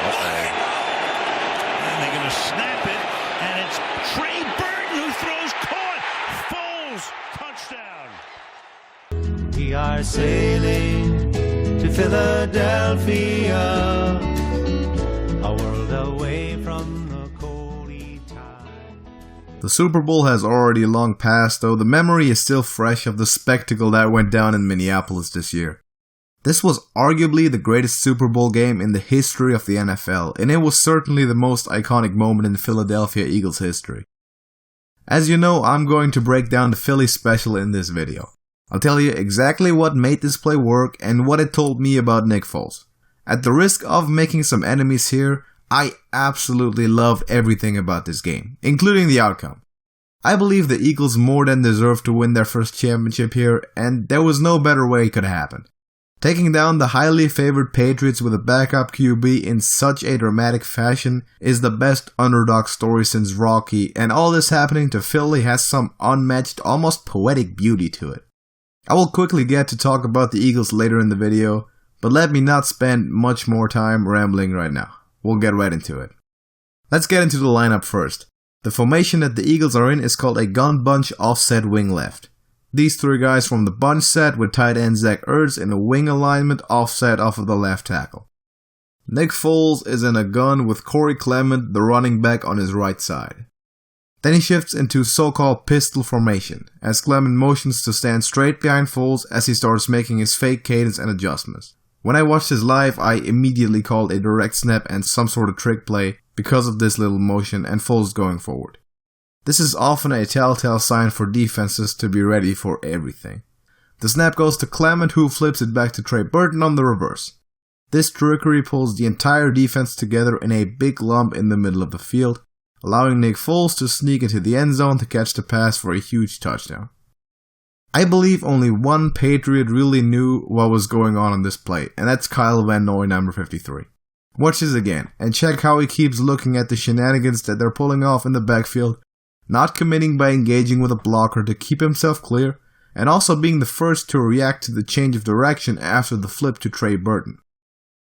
And they're going to snap it, and it's Trey Burton who throws caught. Foles, touchdown. We are sailing to Philadelphia, a world away from the coldy time. The Super Bowl has already long passed, though the memory is still fresh of the spectacle that went down in Minneapolis this year. This was arguably the greatest Super Bowl game in the history of the NFL, and it was certainly the most iconic moment in Philadelphia Eagles history. As you know, I'm going to break down the Philly special in this video. I'll tell you exactly what made this play work and what it told me about Nick Foles. At the risk of making some enemies here, I absolutely loved everything about this game, including the outcome. I believe the Eagles more than deserved to win their first championship here, and there was no better way it could have happened. Taking down the highly favored Patriots with a backup QB in such a dramatic fashion is the best underdog story since Rocky, and all this happening to Philly has some unmatched, almost poetic beauty to it. I will quickly get to talk about the Eagles later in the video, but let me not spend much more time rambling right now. We'll get right into it. Let's get into the lineup first. The formation that the Eagles are in is called a gun bunch offset wing left. These three guys from the bunch set with tight end Zach Ertz in a wing alignment offset off of the left tackle. Nick Foles is in a gun with Corey Clement, the running back, on his right side. Then he shifts into so-called pistol formation, as Clement motions to stand straight behind Foles as he starts making his fake cadence and adjustments. When I watched this live, I immediately called a direct snap and some sort of trick play because of this little motion and Foles going forward. This is often a telltale sign for defenses to be ready for everything. The snap goes to Clement, who flips it back to Trey Burton on the reverse. This trickery pulls the entire defense together in a big lump in the middle of the field, allowing Nick Foles to sneak into the end zone to catch the pass for a huge touchdown. I believe only one Patriot really knew what was going on this play, and that's Kyle Van Noy, number 53. Watch this again, and check how he keeps looking at the shenanigans that they're pulling off in the backfield, not committing by engaging with a blocker to keep himself clear, and also being the first to react to the change of direction after the flip to Trey Burton.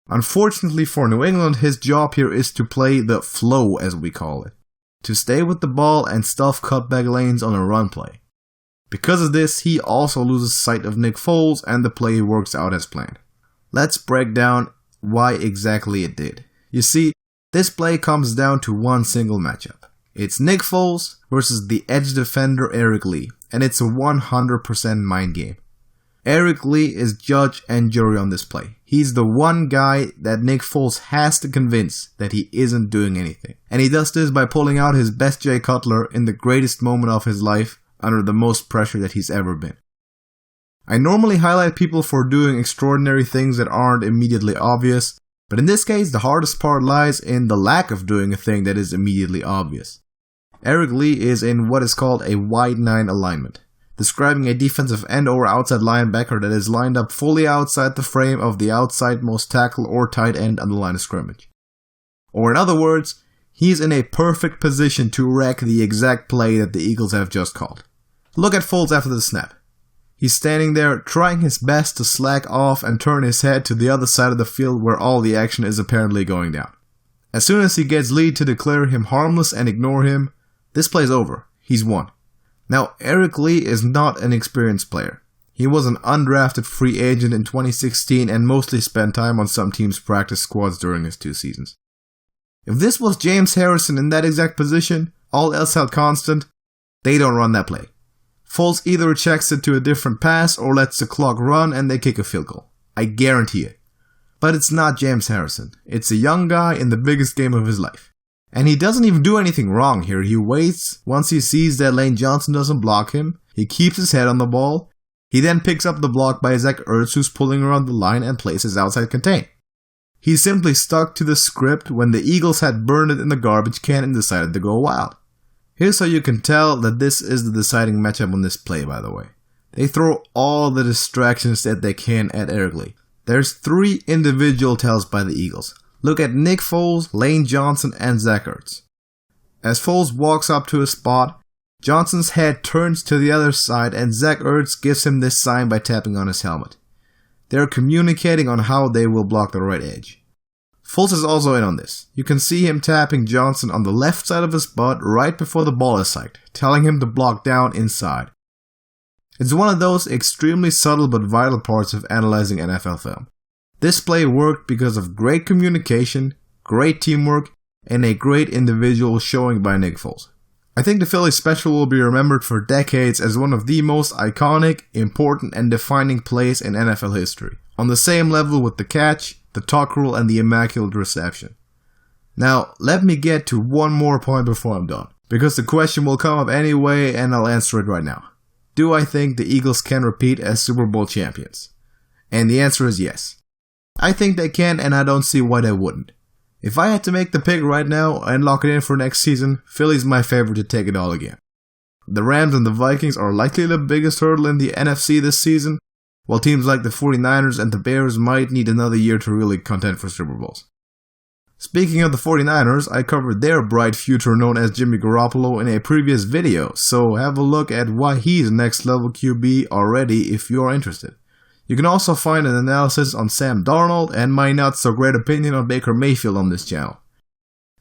Unfortunately for New England, his job here is to play the flow, as we call it, to stay with the ball and stuff cutback lanes on a run play. Because of this, he also loses sight of Nick Foles and the play works out as planned. Let's break down why exactly it did. You see, this play comes down to one single matchup. It's Nick Foles versus the edge defender Eric Lee, and it's a 100% mind game. Eric Lee is judge and jury on this play. He's the one guy that Nick Foles has to convince that he isn't doing anything. And he does this by pulling out his best Jay Cutler in the greatest moment of his life under the most pressure that he's ever been. I normally highlight people for doing extraordinary things that aren't immediately obvious, but in this case the hardest part lies in the lack of doing a thing that is immediately obvious. Eric Lee is in what is called a wide 9 alignment, describing a defensive end or outside linebacker that is lined up fully outside the frame of the outsidemost tackle or tight end on the line of scrimmage. Or in other words, he's in a perfect position to wreck the exact play that the Eagles have just called. Look at Foles after the snap. He's standing there trying his best to slack off and turn his head to the other side of the field where all the action is apparently going down. As soon as he gets Lee to declare him harmless and ignore him, this play's over. He's won. Now, Eric Lee is not an experienced player. He was an undrafted free agent in 2016 and mostly spent time on some teams' practice squads during his 2 seasons. If this was James Harrison in that exact position, all else held constant, they don't run that play. Foles either checks it to a different pass or lets the clock run and they kick a field goal. I guarantee it. But it's not James Harrison. It's a young guy in the biggest game of his life. And he doesn't even do anything wrong here. He waits once he sees that Lane Johnson doesn't block him. He keeps his head on the ball. He then picks up the block by Zach Ertz, who's pulling around the line and places outside contain. He simply stuck to the script when the Eagles had burned it in the garbage can and decided to go wild. Here's how you can tell that this is the deciding matchup on this play, by the way. They throw all the distractions that they can at Eric Lee. There's 3 individual tells by the Eagles. Look at Nick Foles, Lane Johnson, and Zach Ertz. As Foles walks up to a spot, Johnson's head turns to the other side and Zach Ertz gives him this sign by tapping on his helmet. They're communicating on how they will block the right edge. Foles is also in on this. You can see him tapping Johnson on the left side of his butt right before the ball is sacked, telling him to block down inside. It's one of those extremely subtle but vital parts of analyzing NFL film. This play worked because of great communication, great teamwork, and a great individual showing by Nick Foles. I think the Philly special will be remembered for decades as one of the most iconic, important, and defining plays in NFL history, on the same level with the catch, the tuck rule, and the immaculate reception. Now, let me get to one more point before I'm done, because the question will come up anyway and I'll answer it right now. Do I think the Eagles can repeat as Super Bowl champions? And the answer is yes. I think they can, and I don't see why they wouldn't. If I had to make the pick right now and lock it in for next season, Philly's my favorite to take it all again. The Rams and the Vikings are likely the biggest hurdle in the NFC this season, while teams like the 49ers and the Bears might need another year to really contend for Super Bowls. Speaking of the 49ers, I covered their bright future known as Jimmy Garoppolo in a previous video, so have a look at why he's next level QB already if you're interested. You can also find an analysis on Sam Darnold and my not so great opinion on Baker Mayfield on this channel.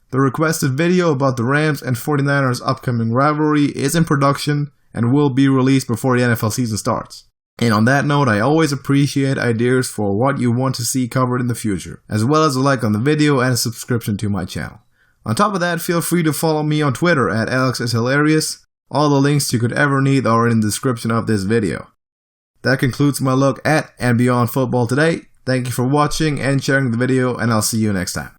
The requested video about the Rams and 49ers upcoming rivalry is in production and will be released before the NFL season starts. And on that note, I always appreciate ideas for what you want to see covered in the future, as well as a like on the video and a subscription to my channel. On top of that, feel free to follow me on Twitter at AlexIsHilarious. All the links you could ever need are in the description of this video. That concludes my look at and beyond football today. Thank you for watching and sharing the video, and I'll see you next time.